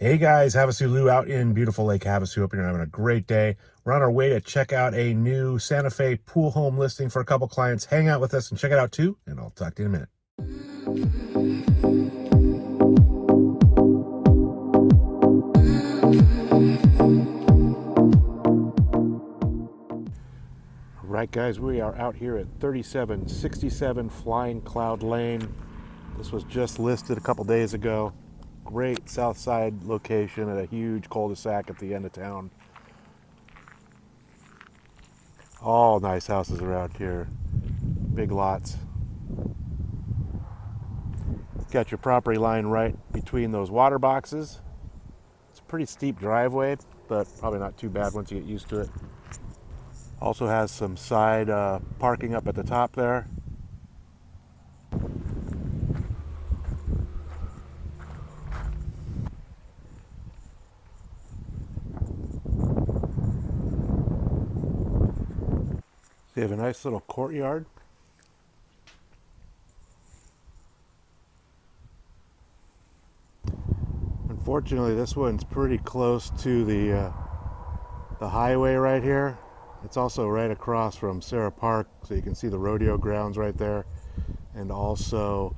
Hey guys, HavasuLew out in beautiful Lake Havasu. Hope you're having a great day. We're on our way to check out a new Santa Fe pool home listing for a couple clients. Hang out with us and check it out too, and I'll talk to you in a minute. All right guys, we are out here at 3767 Flying Cloud Lane. This was just listed a couple days ago. Great south side location at a huge cul-de-sac at the end of town. All nice houses around here. Big lots. Got your property line right between those water boxes. It's a pretty steep driveway, but probably not too bad once you get used to it. Also has some side parking up at the top there. They have a nice little courtyard. Unfortunately, this one's pretty close to the highway right here. It's also right across from Sarah Park, so you can see the rodeo grounds right there, and also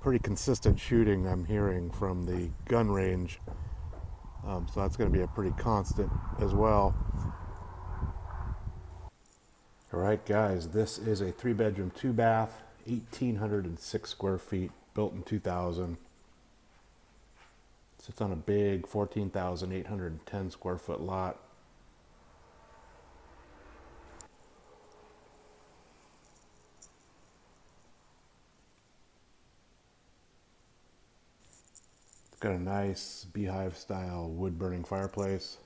pretty consistent shooting I'm hearing from the gun range. So that's going to be a pretty constant as well. All right, guys, this is a 3-bedroom, 2-bath, 1,806 square feet, built in 2000. Sits on a big 14,810 square foot lot. It's got a nice beehive style wood burning fireplace.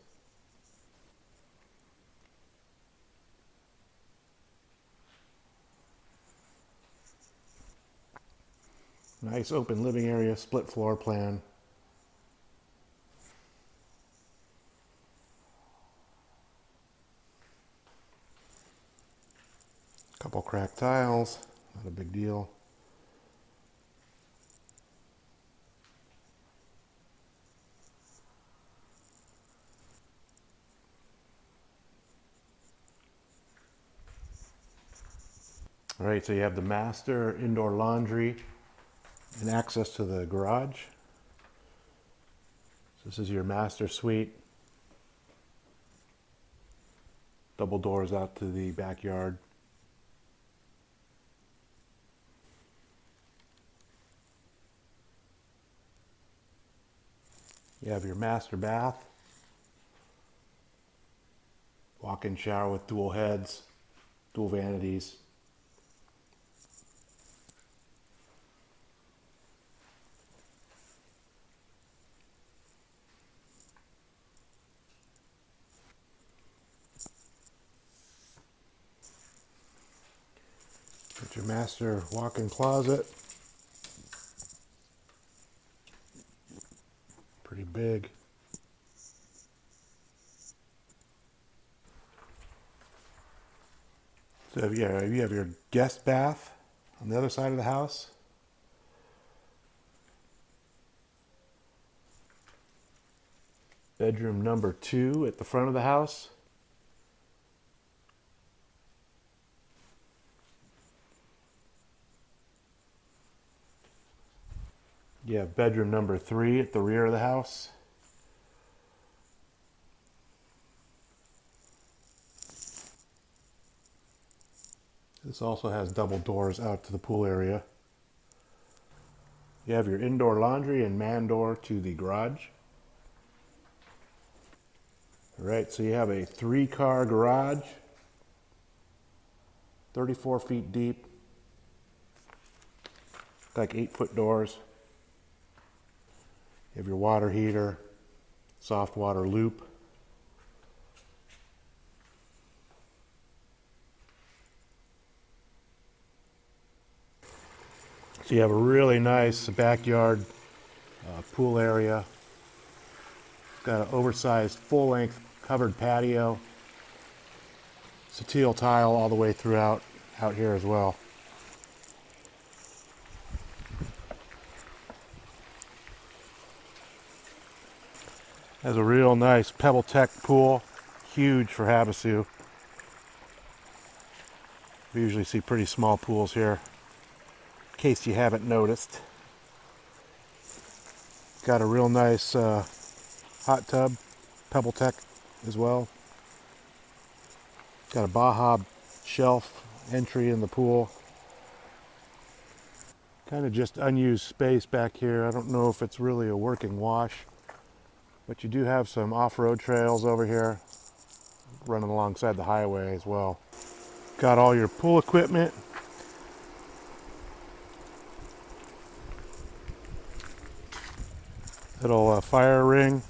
Nice open living area, split floor plan. Couple cracked tiles, not a big deal. All right, so you have the master indoor laundry and access to the garage. So this is your master suite. Double doors out to the backyard. You have your master bath. Walk-in shower with dual heads, dual vanities. Got your master walk-in closet. Pretty big. So you have your guest bath on the other side of the house. Bedroom number 2 at the front of the house. You have bedroom number 3 at the rear of the house. This also has double doors out to the pool area. You have your indoor laundry and man door to the garage. All right, so you have a 3-car garage, 34 feet deep, like 8-foot doors. You have your water heater, soft water loop. So you have a really nice backyard pool area. It's got an oversized full-length covered patio. It's a teal tile all the way throughout out here as well. Has a real nice Pebble Tech pool, huge for Havasu. We usually see pretty small pools here, in case you haven't noticed. Got a real nice hot tub, Pebble Tech as well. Got a Baja shelf entry in the pool. Kind of just unused space back here. I don't know if it's really a working wash, but you do have some off-road trails over here running alongside the highway as well. Got all your pool equipment. Little fire ring